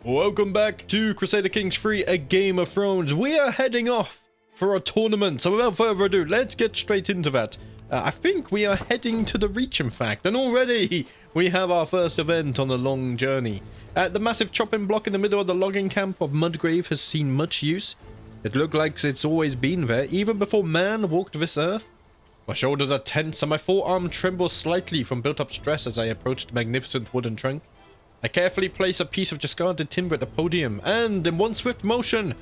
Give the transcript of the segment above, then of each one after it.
Welcome back to Crusader Kings 3, A Game of Thrones. We are heading off for a tournament, so without further ado, let's get straight into that. I think we are heading to the Reach, in fact, and already we have our first event on a long journey. The massive chopping block in the middle of the logging camp of Mudgrave has seen much use. It looked like it's always been there, even before man walked this earth. My shoulders are tense and my forearm trembles slightly from built-up stress as I approach the magnificent wooden trunk. I carefully place a piece of discarded timber at the podium, and in one swift motion,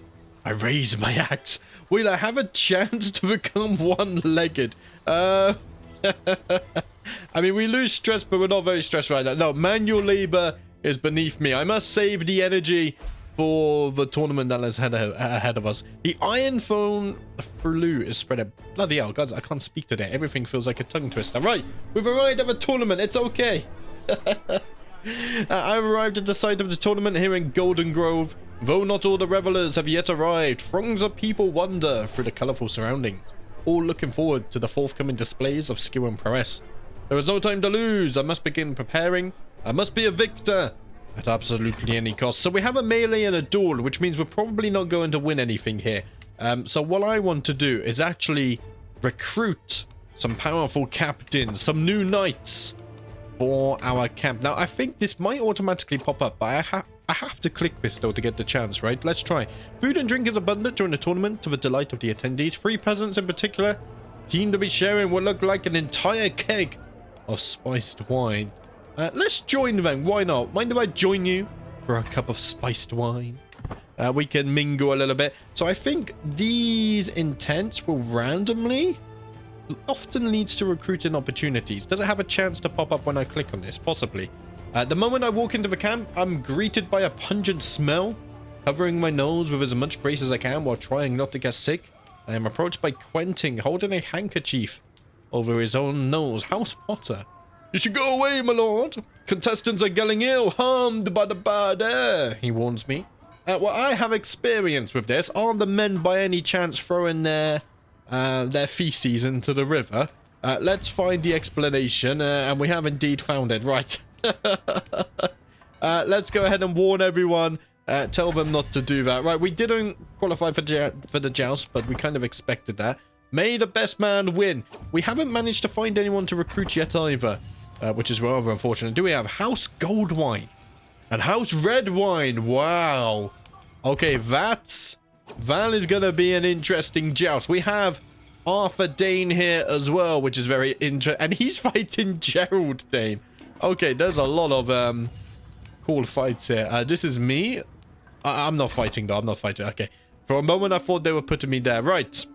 I raise my axe. Will I have a chance to become one-legged? I mean, we lose stress, but we're not very stressed right now. No, manual labor is beneath me. I must save the energy for the tournament that is ahead of us. The Iron Phone Flue is spread out. Bloody hell, guys, I can't speak today. Everything feels like a tongue twister. Right, we've arrived at the tournament. It's okay. I've arrived at the site of the tournament here in Golden Grove. Though not all the revelers have yet arrived, throngs of people wander through the colourful surroundings, all looking forward to the forthcoming displays of skill and prowess. There is no time to lose. I must begin preparing. I must be a victor at absolutely any cost. So we have a melee and a duel, which means we're probably not going to win anything here. So what I want to do is actually recruit some powerful captains, some new knights for our camp. Now, I think this might automatically pop up, but I have to click this, though, to get the chance, right? Let's try. Food and drink is abundant during the tournament to the delight of the attendees. 3 peasants in particular seem to be sharing what looked like an entire keg of spiced wine. Let's join them. Why not? Mind if I join you for a cup of spiced wine? We can mingle a little bit. So I think these intents will randomly often leads to recruiting opportunities. Does it have a chance to pop up when I click on this? Possibly. The moment I walk into the camp, I'm greeted by a pungent smell, covering my nose with as much grace as I can while trying not to get sick. I am approached by Quentin, holding a handkerchief over his own nose. House Potter. You should go away, my lord. Contestants are getting ill, harmed by the bad air, he warns me. Well, I have experience with this. Aren't the men by any chance throwing their feces into the river? Let's find the explanation, and we have indeed found it. Right. Let's go ahead and warn everyone. Tell them not to do that. Right, we didn't qualify for the joust, but we kind of expected that. May the best man win. We haven't managed to find anyone to recruit yet either, which is rather unfortunate. Do we have House Gold Wine and House Red Wine? Wow. Okay, that is going to be an interesting joust. We have Arthur Dane here as well, which is very interesting. And he's fighting Gerald Dane. Okay, there's a lot of cool fights here. This is me. I'm not fighting, though. I'm not fighting. Okay. For a moment, I thought they were putting me there. Right.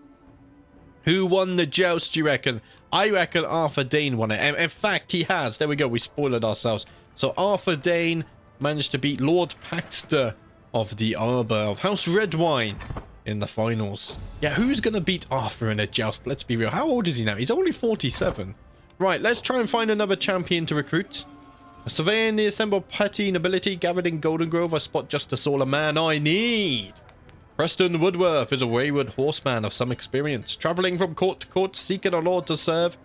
Who won the joust, do you reckon? I reckon Arthur Dane won it. In fact, he has. There we go. We spoiled ourselves. So Arthur Dane managed to beat Lord Paxter of the Arbor of House Redwine in the finals. Yeah, who's going to beat Arthur in a joust? Let's be real. How old is he now? He's only 47. Right, let's try and find another champion to recruit. Surveying the assembled petty nobility gathered in Golden Grove, I spot just the sort of man I need. Preston Woodworth is a wayward horseman of some experience, traveling from court to court, seeking a lord to serve.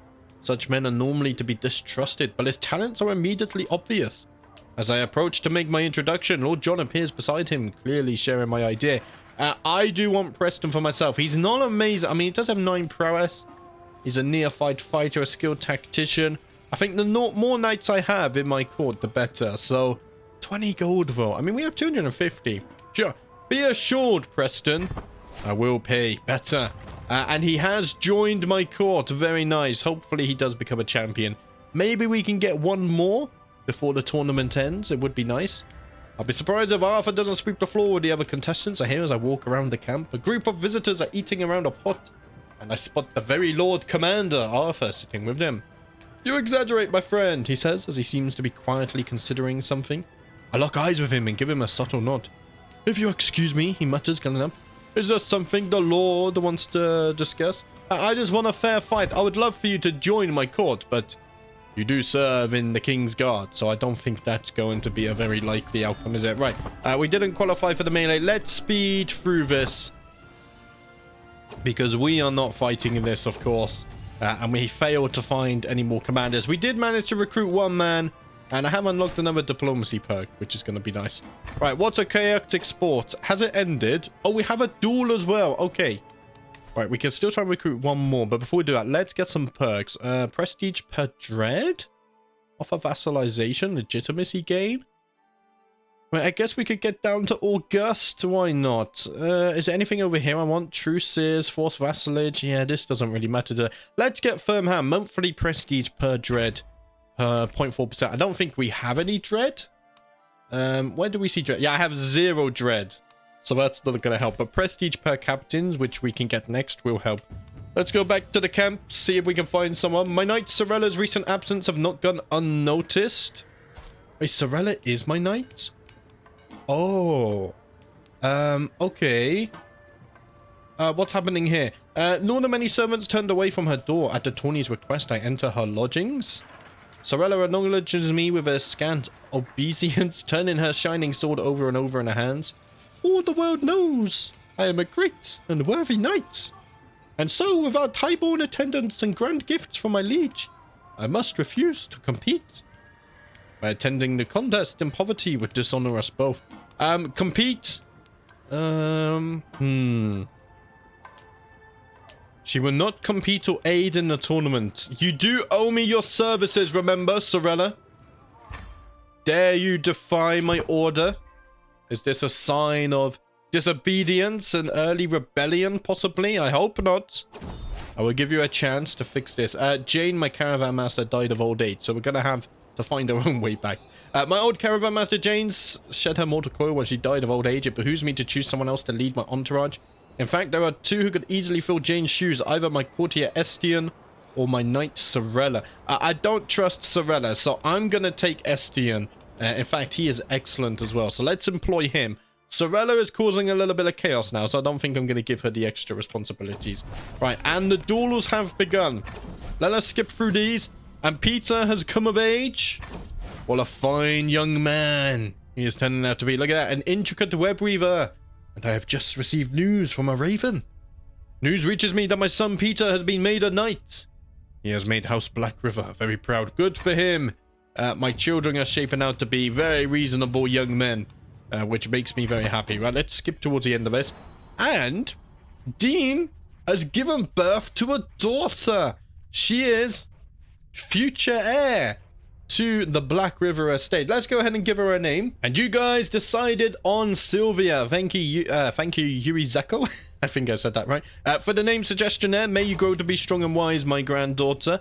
Such men are normally to be distrusted, but his talents are immediately obvious. As I approach to make my introduction, Lord Jon appears beside him, clearly sharing my idea. I do want Preston for myself. He's not amazing. I mean, he does have 9 prowess. He's a neophyte fighter, a skilled tactician. I think the more knights I have in my court, the better. So, 20 gold though. I mean, we have 250. Sure. Be assured, Preston, I will pay better. And he has joined my court. Very nice. Hopefully he does become a champion. Maybe we can get one more before the tournament ends. It would be nice. I'll be surprised if Arthur doesn't sweep the floor with the other contestants. I hear as I walk around the camp. A group of visitors are eating around a pot, and I spot the very Lord Commander, Arthur, sitting with them. You exaggerate, my friend, he says, as he seems to be quietly considering something. I lock eyes with him and give him a subtle nod. If you excuse me, he mutters, getting up. Is there something the Lord wants to discuss? I just want a fair fight. I would love for you to join my court, but you do serve in the King's Guard, so I don't think that's going to be a very likely outcome, is it? Right. We didn't qualify for the melee. Let's speed through this, because we are not fighting in this, of course. And we failed to find any more commanders. We did manage to recruit one man And I have unlocked another diplomacy perk, which is going to be nice. Right, what's a chaotic sport? Has it ended? Oh, we have a duel as well. Okay. Right, we can still try and recruit one more. But before we do that, let's get some perks. Prestige per dread? Offer vassalization, legitimacy gain? Well, I guess we could get down to August. Why not? Is there anything over here I want? Truces, forced vassalage. Yeah, this doesn't really matter. Let's get firm hand. Monthly prestige per dread. 0.4%. I don't think we have any dread. Where do we see dread? Yeah, I have 0 dread. So that's not going to help. But prestige per captains, which we can get next, will help. Let's go back to the camp, see if we can find someone. My knight Sorella's recent absence have not gone unnoticed. Wait, Sorella is my knight? Oh. Okay. What's happening here? Nor the many servants turned away from her door. At the Tawny's request, I enter her lodgings. Sorella acknowledges me with a scant obeisance, turning her shining sword over and over in her hands. All the world knows I am a great and worthy knight. And so, without highborn attendants and grand gifts from my liege, I must refuse to compete. By attending the contest in poverty would dishonor us both. Compete? She will not compete or aid in the tournament. You do owe me your services, remember, Sorella? Dare you defy my order? Is this a sign of disobedience and early rebellion, possibly? I hope not. I will give you a chance to fix this. Jane, my caravan master, died of old age, so we're going to have to find our own way back. My old caravan master, Jane, shed her mortal coil when she died of old age. It behooves me to choose someone else to lead my entourage. In fact, there are 2 who could easily fill Jane's shoes, either my courtier Estienne or my knight Sorella. I don't trust Sorella, so I'm going to take Estienne. In fact, he is excellent as well, so let's employ him. Sorella is causing a little bit of chaos now, so I don't think I'm going to give her the extra responsibilities. Right, and the duels have begun. Let us skip through these. And Peter has come of age. What a fine young man he is turning out to be. Look at that, an intricate web weaver. And I have just received news from a raven. News reaches me that my son Peter has been made a knight. He has made House Blackriver very proud. Good for him. My children are shaping out to be very reasonable young men, which makes me very happy. Right, let's skip towards the end of this. And Dean has given birth to a daughter. She is future heir to the Blackriver estate. Let's go ahead and give her a name. And you guys decided on Sylvia. Thank you, Yuri Zeko. I think I said that right. For the name suggestion there, may you grow to be strong and wise, my granddaughter.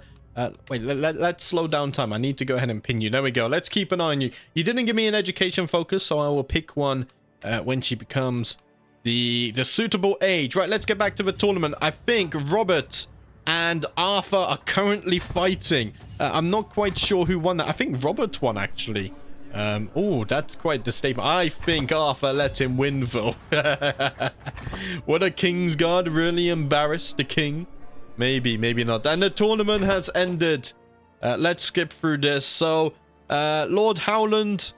Wait, let's slow down time. I need to go ahead and pin you. There we go. Let's keep an eye on you. You didn't give me an education focus, so I will pick one when she becomes the suitable age. Right, let's get back to the tournament. I think Robert and Arthur are currently fighting. I'm not quite sure who won that. I think Robert won, actually. Oh, that's quite the statement. I think Arthur let him win, though. What a King's Guard. Really embarrassed the king. Maybe, maybe not. And the tournament has ended. Let's skip through this. So, Lord Howland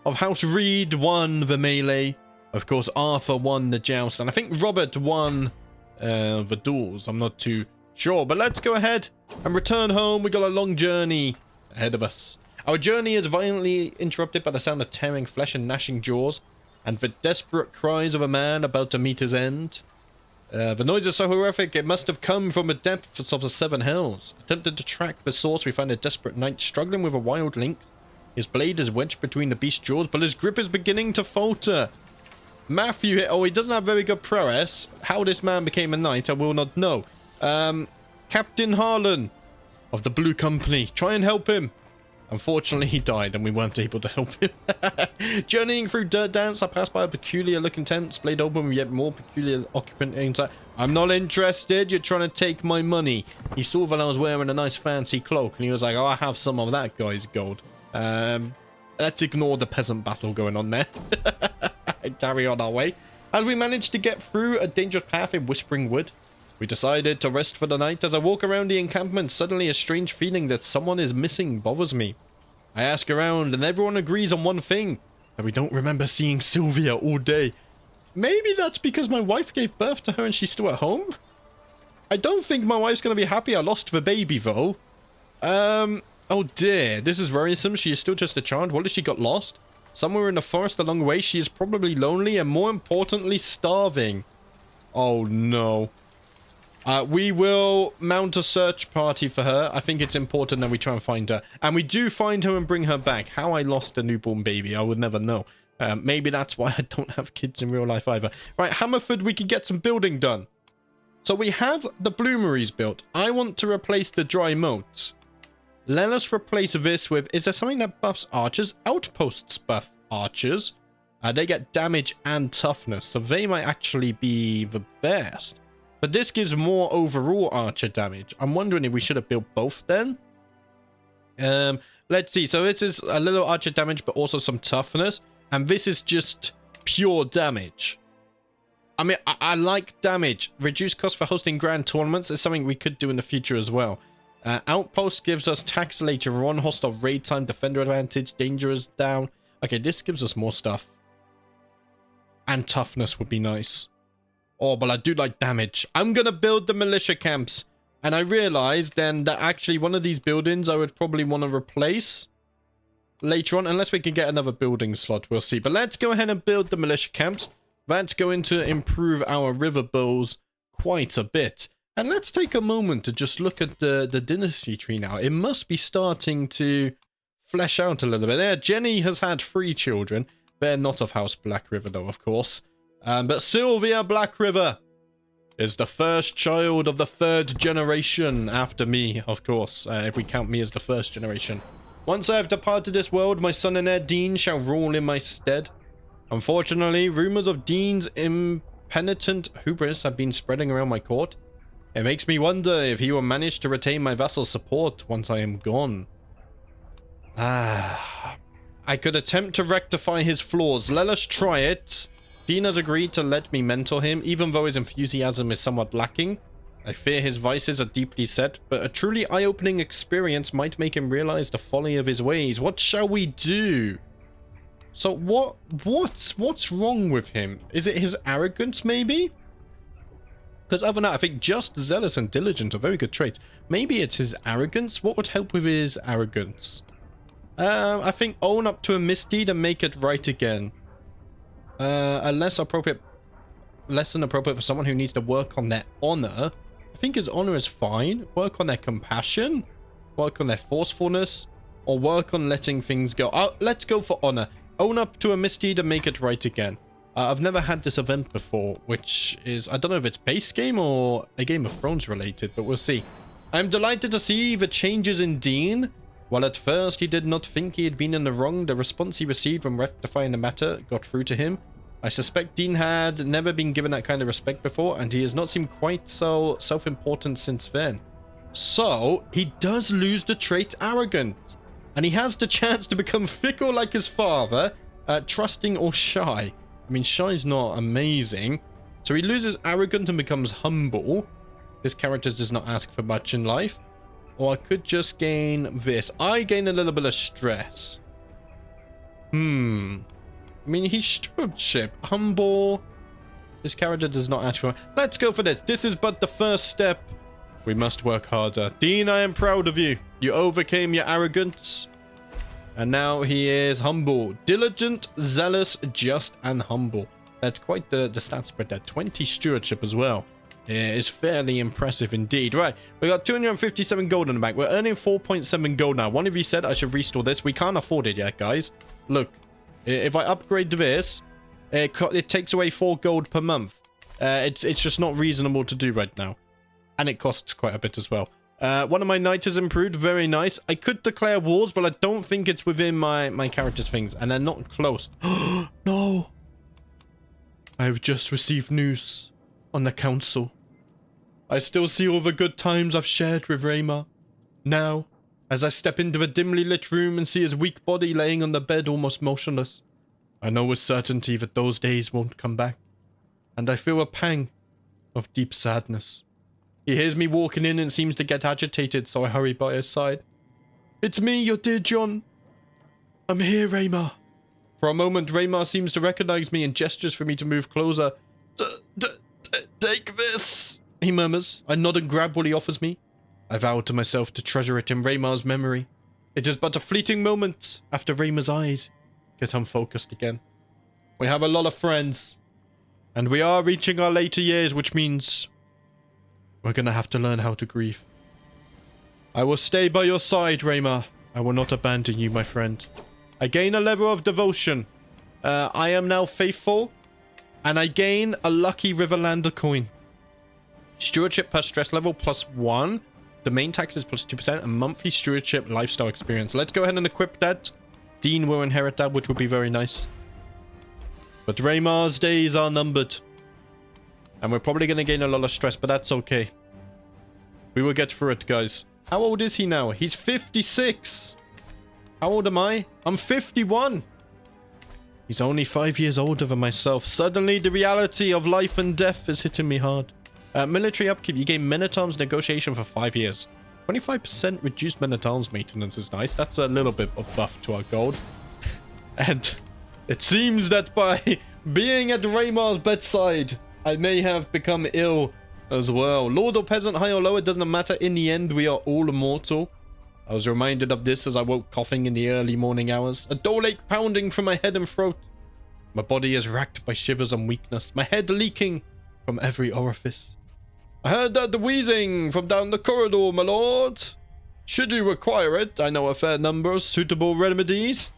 of House Reed won the melee. Of course, Arthur won the joust. And I think Robert won the duels. I'm not too sure. But let's go ahead and return home. We got a long journey ahead of us. Our journey is violently interrupted by the sound of tearing flesh and gnashing jaws, and the desperate cries of a man about to meet his end. The noise is so horrific, it must have come from the depths of the Seven Hells. Attempting to track the source, we find a desperate knight struggling with a wild lynx. His blade is wedged between the beast's jaws, but his grip is beginning to falter. Matthew here, oh, he doesn't have very good prowess. How this man became a knight, I will not know. Captain Harlan of the Blue Company, try and help him. Unfortunately, he died and we weren't able to help him. Journeying through Dirt Dance, I passed by a peculiar looking tent, splayed open with yet more peculiar occupant inside. I'm not interested, you're trying to take my money. He saw that I was wearing a nice fancy cloak and he was like, oh, I have some of that guy's gold. Let's ignore the peasant battle going on there. And carry on our way. As we managed to get through a dangerous path in Whispering Wood, we decided to rest for the night. As I walk around the encampment, suddenly a strange feeling that someone is missing bothers me. I ask around and everyone agrees on one thing, that we don't remember seeing Sylvia all day. Maybe that's because my wife gave birth to her and she's still at home? I don't think my wife's going to be happy I lost the baby though. Oh dear, this is worrisome. She is still just a child. What if she got lost? Somewhere in the forest a long way. She is probably lonely and more importantly, starving. Oh no. We will mount a search party for her. I think it's important that we try and find her. And we do find her and bring her back. How I lost a newborn baby, I would never know. Maybe that's why I don't have kids in real life either. Right, Hammerford, we could get some building done. So we have the bloomeries built. I want to replace the dry moat. Let us replace this with... Is there something that buffs archers? Outposts buff archers. They get damage and toughness. So they might actually be the best. But this gives more overall archer damage. I'm wondering if we should have built both then. Let's see. So this is a little archer damage, but also some toughness. And this is just pure damage. I mean, I like damage. Reduced cost for hosting grand tournaments is something we could do in the future as well. Outpost gives us tax later on. Hostile raid time, defender advantage, danger is down. Okay, this gives us more stuff. And toughness would be nice. Oh, but I do like damage. I'm going to build the militia camps. And I realized then that actually one of these buildings I would probably want to replace later on. Unless we can get another building slot, we'll see. But let's go ahead and build the militia camps. That's going to improve our river bows quite a bit. And let's take a moment to just look at the dynasty tree now. It must be starting to flesh out a little bit. There, Jenny has had 3 children. They're not of House Blackriver, though, of course. But Sylvia Blackriver is the first child of the 3rd generation after me, of course, if we count me as the 1st generation. Once I have departed this world, my son and heir Dean shall rule in my stead. Unfortunately, rumors of Dean's impenitent hubris have been spreading around my court. It makes me wonder if he will manage to retain my vassal's support once I am gone. I could attempt to rectify his flaws. Let us try it. Dean has agreed to let me mentor him, even though his enthusiasm is somewhat lacking. I fear his vices are deeply set, but a truly eye-opening experience might make him realize the folly of his ways. What shall we do? So what's wrong with him? Is it his arrogance, maybe? Because other than that, I think just zealous and diligent are very good traits. Maybe it's his arrogance. What would help with his arrogance? I think own up to a misdeed and make it right again. Less than appropriate for someone who needs to work on their honor. I think his honor is fine. Work on their compassion, work on their forcefulness, or work on letting things go. Let's go for honor. Own up to a misdeed and make it right again. I've never had this event before, which is, I don't know if it's base game or a Game of Thrones related, but we'll see. I'm delighted to see the changes in Dean. While at first he did not think he had been in the wrong, the response he received from rectifying the matter got through to him. I suspect Dean had never been given that kind of respect before, and he has not seemed quite so self-important since then. So, he does lose the trait arrogant. And he has the chance to become fickle like his father, trusting or shy. I mean, shy's not amazing. So he loses arrogant and becomes humble. This character does not ask for much in life. Or I could just gain this. I gain a little bit of stress. I mean, he's stewardship. Humble. This character does not ask for... Let's go for this. This is but the first step. We must work harder. Dean, I am proud of you. You overcame your arrogance. And now he is humble. Diligent, zealous, just, and humble. That's quite the stat spread there. 20 stewardship as well. Is fairly impressive indeed. Right, we got 257 gold in the bank. We're earning 4.7 gold now. One of you said I should restore this. We can't afford it yet, guys. Look, if I upgrade this, it takes away 4 gold per month. It's just not reasonable to do right now. And it costs quite a bit as well. One of my knights has improved. Very nice. I could declare wars, but I don't think it's within my character's things. And they're not close. No. I've just received news on the council. I still see all the good times I've shared with Raymar. Now, as I step into the dimly lit room and see his weak body laying on the bed almost motionless, I know with certainty that those days won't come back. And I feel a pang of deep sadness. He hears me walking in and seems to get agitated, so I hurry by his side. It's me, your dear Jon. I'm here, Raymar. For a moment, Raymar seems to recognize me and gestures for me to move closer. Take this, he murmurs. I nod and grab what he offers me. I vow to myself to treasure it in Raymar's memory. It is but a fleeting moment after Rayma's eyes get unfocused again. We have a lot of friends, and we are reaching our later years, which means we're gonna have to learn how to grieve. I will stay by your side, Rayma. I will not abandon you, my friend. I gain a level of devotion. I am now faithful, and I gain a lucky Riverlander coin. Stewardship per stress level +1. Domain taxes +2%, and monthly stewardship lifestyle experience. Let's go ahead and equip that. Dean will inherit that, which would be very nice. But Raymar's days are numbered. And we're probably going to gain a lot of stress, but that's okay. We will get through it, guys. How old is he now? He's 56. How old am I? I'm 51. He's only 5 years older than myself. Suddenly, the reality of life and death is hitting me hard. Military upkeep. You gain men-at-arms negotiation for 5 years. 25% reduced men-at-arms maintenance is nice. That's a little bit of buff to our gold. And it seems that by being at Raymar's bedside, I may have become ill as well. Lord or peasant, high or low, it doesn't matter. In the end, we are all immortal. I was reminded of this as I woke coughing in the early morning hours. A dull ache pounding from my head and throat. My body is racked by shivers and weakness. My head leaking from every orifice. I heard that wheezing from down the corridor, my lord. Should you require it, I know a fair number of suitable remedies.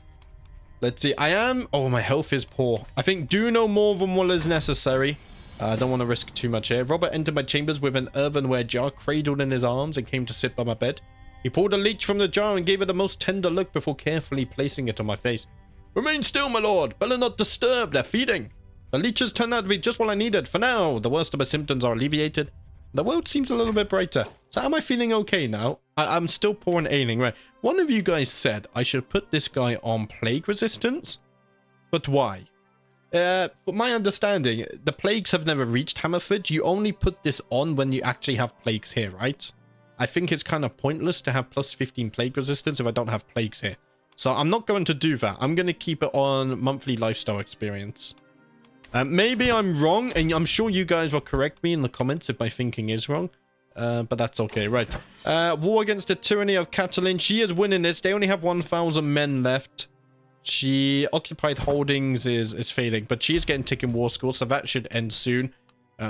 Let's see. Oh, my health is poor. I think do no more than what is necessary. I don't want to risk too much here. Robert entered my chambers with an earthenware jar cradled in his arms and came to sit by my bed. He pulled a leech from the jar and gave it a most tender look before carefully placing it on my face. Remain still, my lord. Better not disturb. They're feeding. The leeches turned out to be just what I needed. For now, the worst of my symptoms are alleviated. The world seems a little bit brighter. So am I feeling okay now? I'm still poor and ailing, right? One of you guys said I should put this guy on plague resistance. But why? My understanding, the plagues have never reached Hammerford. You only put this on when you actually have plagues here, right? I think it's kind of pointless to have +15 plague resistance if I don't have plagues here. So I'm not going to do that. I'm going to keep it on monthly lifestyle experience. Maybe I'm wrong, and I'm sure you guys will correct me in the comments if my thinking is wrong. But that's okay, right. War against the tyranny of Catalin. She is winning this. They only have 1,000 men left. She occupied holdings is fading, but she is getting ticking war score, so that should end soon.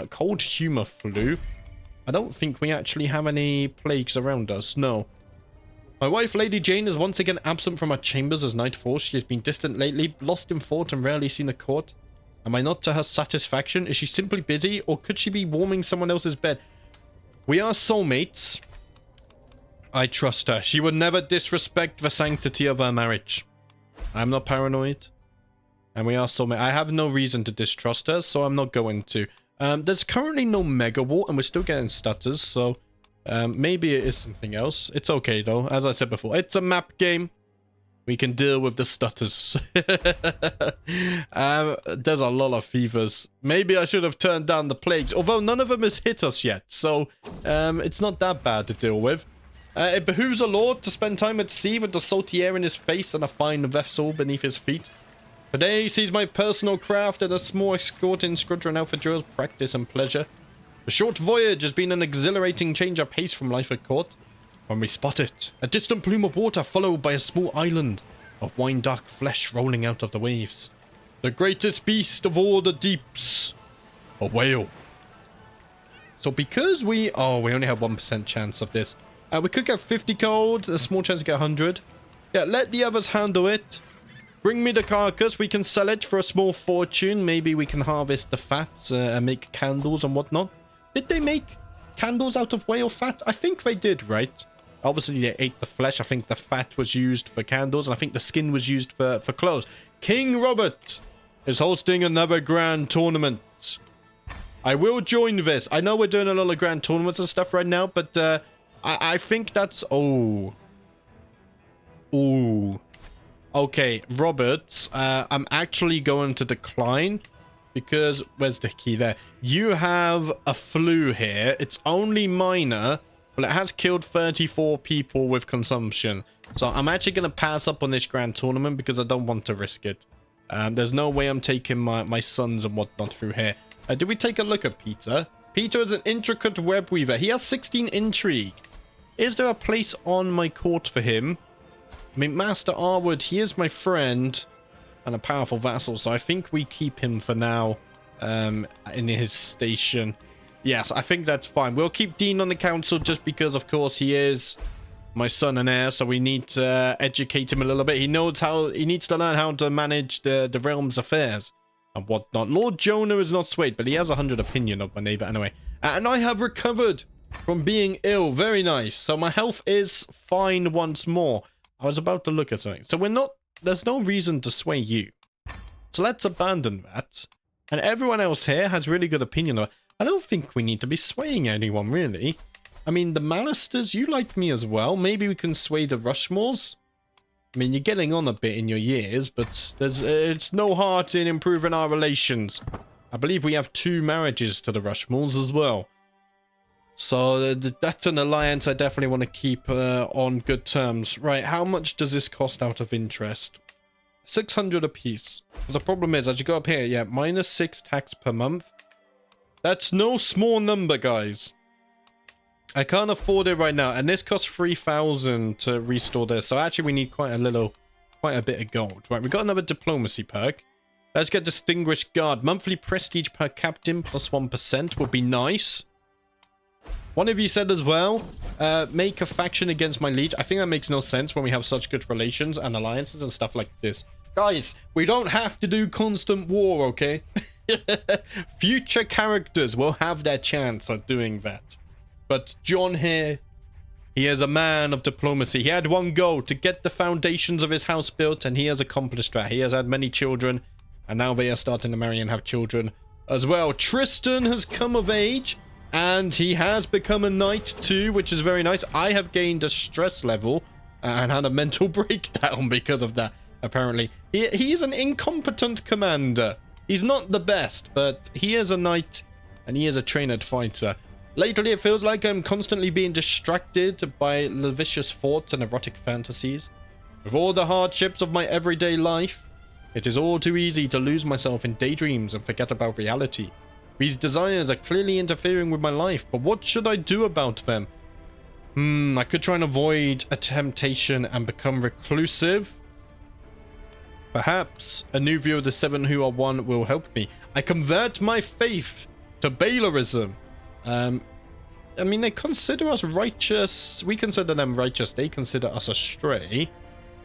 Cold humor flu. I don't think we actually have any plagues around us, no. My wife, Lady Jane, is once again absent from our chambers as night falls. She has been distant lately, lost in thought, and rarely seen at court. Am I not to her satisfaction? Is she simply busy, or could she be warming someone else's bed? We are soulmates. I trust her. She would never disrespect the sanctity of our marriage. I'm not paranoid. And we are soulmates. I have no reason to distrust her, so I'm not going to. There's currently no mega war, and we're still getting stutters, so maybe it is something else. It's okay, though. As I said before, it's a map game. We can deal with the stutters. There's a lot of fevers. Maybe I should have turned down the plagues, although none of them has hit us yet, so it's not that bad to deal with. It behooves a lord to spend time at sea with the salty air in his face and a fine vessel beneath his feet. Today sees my personal craft and a small escorting squadron out for Joe's practice and pleasure. The short voyage has been an exhilarating change of pace from life at court. When we spot it, a distant plume of water followed by a small island of wine-dark flesh rolling out of the waves. The greatest beast of all the deeps. A whale. So because we only have 1% chance of this. We could get 50 gold, a small chance to get 100. Yeah, let the others handle it. Bring me the carcass. We can sell it for a small fortune. Maybe we can harvest the fat and make candles and whatnot. Did they make candles out of whale fat? I think they did, right? Obviously, they ate the flesh. I think the fat was used for candles, and I think the skin was used for clothes. King Robert is hosting another grand tournament. I will join this. I know we're doing a lot of grand tournaments and stuff right now, but I think that's... Oh. Ooh. Okay, Robert, I'm actually going to decline because... Where's the key there? You have a flu here. It's only minor, but it has killed 34 people with consumption. So I'm actually going to pass up on this grand tournament because I don't want to risk it. There's no way I'm taking my sons and whatnot through here. Did we take a look at Peter? Peter is an intricate web weaver. He has 16 intrigue. Is there a place on my court for him? I mean, Master Arwood, he is my friend and a powerful vassal, so I think we keep him for now in his station. Yes, I think that's fine. We'll keep Dean on the council just because, of course, he is my son and heir, so we need to educate him a little bit. He needs to learn how to manage the realm's affairs and whatnot. Lord Jonah is not swayed, but he has 100 opinion of my neighbor anyway. And I have recovered from being ill. Very nice. So my health is fine once more. I was about to look at something. So there's no reason to sway you. So let's abandon that. And everyone else here has really good opinion of it. I don't think we need to be swaying anyone, really. I mean, the Malisters, you like me as well. Maybe we can sway the Rushmores. I mean, you're getting on a bit in your years, but it's no hard in improving our relations. I believe we have 2 marriages to the Rushmores as well. So that's an alliance I definitely want to keep on good terms. Right, how much does this cost out of interest? 600 apiece. But the problem is, as you go up here, yeah, -6 tax per month. That's no small number, guys. I can't afford it right now, and this costs 3,000 to restore this. So actually, we need quite a bit of gold. Right, we got another diplomacy perk. Let's get Distinguished Guard. Monthly prestige per captain plus 1% would be nice. One of you said as well, make a faction against my liege. I think that makes no sense when we have such good relations and alliances and stuff like this. Guys, we don't have to do constant war, okay? Future characters will have their chance at doing that. But Jon here, he is a man of diplomacy. He had one goal, to get the foundations of his house built, and he has accomplished that. He has had many children, and now they are starting to marry and have children as well. Tristan has come of age, and he has become a knight too, which is very nice. I have gained a stress level and had a mental breakdown because of that, apparently. He is an incompetent commander. He's not the best, but he is a knight, and he is a trained fighter. Lately, it feels like I'm constantly being distracted by lascivious thoughts and erotic fantasies. With all the hardships of my everyday life, it is all too easy to lose myself in daydreams and forget about reality. These desires are clearly interfering with my life, but what should I do about them? I could try and avoid a temptation and become reclusive. Perhaps a new view of the 7 who are one will help me. I convert my faith to Bailerism. I mean, they consider us righteous. We consider them righteous. They consider us astray.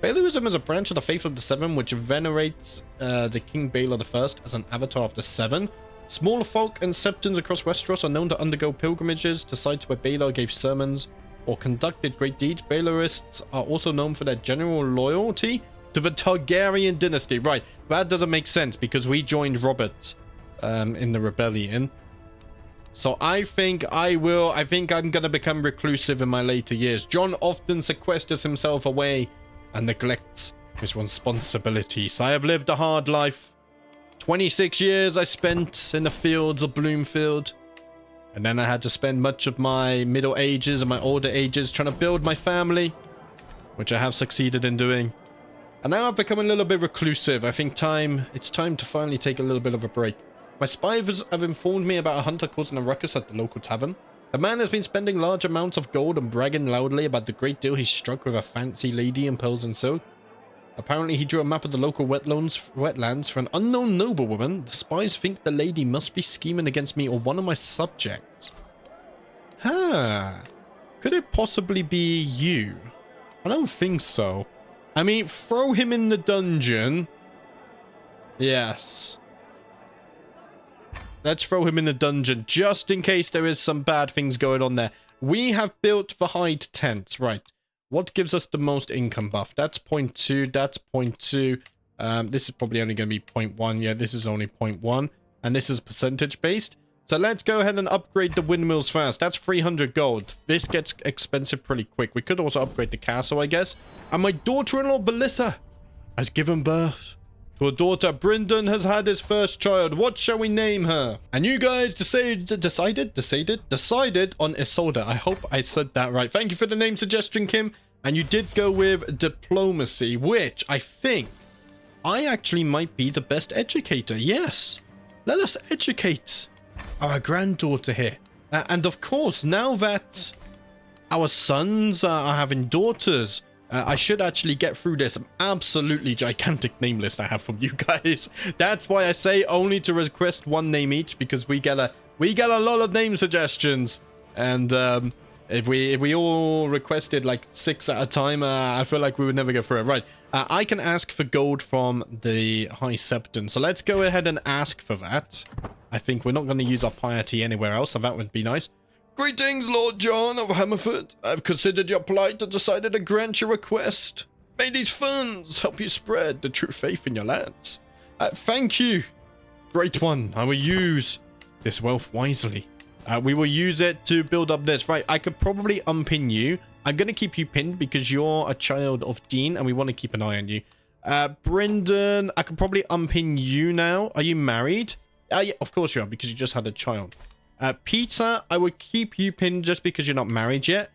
Bailerism is a branch of the faith of the 7 which venerates the King Baelor I as an avatar of the 7. Small folk and septons across Westeros are known to undergo pilgrimages to sites where Baelor gave sermons or conducted great deeds. Baelorists are also known for their general loyalty to the Targaryen dynasty. Right, that doesn't make sense because we joined Robert in the rebellion. So I think I'm gonna become reclusive in my later years. Jon often sequesters himself away and neglects his responsibilities. I have lived a hard life. 26 years I spent in the fields of Bloomfield. And then I had to spend much of my middle ages and my older ages trying to build my family, which I have succeeded in doing. And now I've become a little bit reclusive. I think it's time to finally take a little bit of a break. My spies have informed me about a hunter causing a ruckus at the local tavern. The man has been spending large amounts of gold and bragging loudly about the great deal he struck with a fancy lady in pearls and silk. Apparently he drew a map of the local wetlands for an unknown noblewoman. The spies think the lady must be scheming against me or one of my subjects. Could it possibly be you? I don't think so. I mean, throw him in the dungeon. Yes. Let's throw him in the dungeon, just in case there is some bad things going on there. We have built the hide tents, right. What gives us the most income buff? That's 0.2, that's 0.2. This is probably only going to be 0.1. Yeah, this is only 0.1. And this is percentage based. So let's go ahead and upgrade the windmills first. That's 300 gold. This gets expensive pretty quick. We could also upgrade the castle, I guess. And my daughter-in-law, Belissa, has given birth to a daughter. Bryndon has had his first child. What shall we name her? And you guys decided on Isolde. I hope I said that right. Thank you for the name suggestion, Kim. And you did go with diplomacy, which I think I actually might be the best educator. Yes. Let us educate our granddaughter here. And of course, now that our sons are having daughters, I should actually get through this absolutely gigantic name list I have from you guys. That's why I say only to request one name each, because we get a lot of name suggestions. And if we all requested like 6 at a time, I feel like we would never get through it. Right, I can ask for gold from the High Septon. So let's go ahead and ask for that. I think we're not going to use our piety anywhere else, so that would be nice. Greetings, Lord John of Hammerford. I've considered your plight and decided to grant your request. May these funds help you spread the true faith in your lands. Thank you, Great One. I will use this wealth wisely. We will use it to build up this. Right, I could probably unpin you. I'm going to keep you pinned because you're a child of Dean and we want to keep an eye on you. Brendan, I could probably unpin you now. Are you married? Yeah, of course you are, because you just had a child. Peter, I would keep you pinned just because you're not married yet.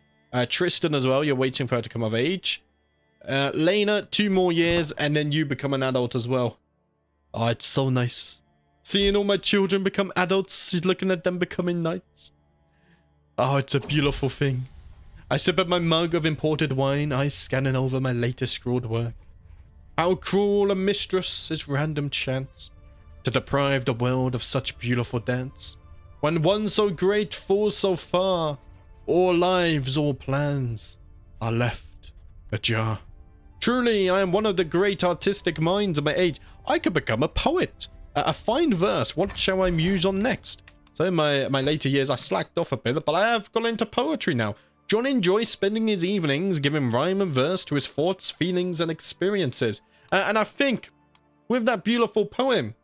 Tristan as well, you're waiting for her to come of age. Lena, 2 more years, and then you become an adult as well. Oh, it's so nice. Seeing all my children become adults, looking at them becoming knights. Oh, it's a beautiful thing. I sip at my mug of imported wine, eyes scanning over my latest scrawled work. How cruel a mistress is random chance to deprive the world of such beautiful dance. When one so great falls so far, all lives, all plans are left ajar. Truly, I am one of the great artistic minds of my age. I could become a poet. A fine verse, what shall I muse on next? So in my later years, I slacked off a bit, but I have gone into poetry now. John enjoys spending his evenings giving rhyme and verse to his thoughts, feelings, and experiences. And I think, with that beautiful poem,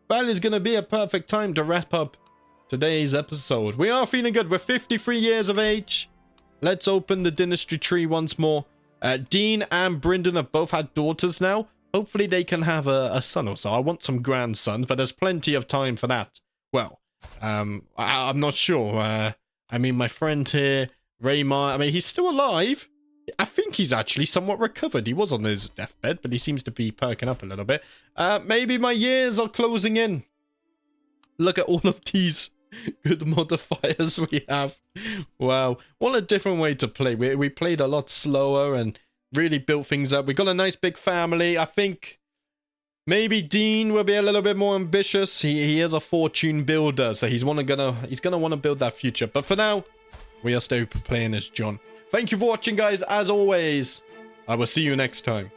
that is going to be a perfect time to wrap up today's episode. We are feeling good. We're 53 years of age. Let's open the dynasty tree once more. Dean and Brendan have both had daughters now. Hopefully they can have a son or so. I want some grandsons, but there's plenty of time for that. Well, I'm not sure. I mean, my friend here, Raymar, I mean, he's still alive. I think he's actually somewhat recovered. He was on his deathbed, but he seems to be perking up a little bit. Maybe my years are closing in. Look at all of these good modifiers we have. Wow, what a different way to play. We played a lot slower and really built things up. We got a nice big family. I think maybe Dean will be a little bit more ambitious. He is a fortune builder, so he's gonna want to build that future. But for now, we are still playing as John. Thank you for watching, guys. As always, I will see you next time.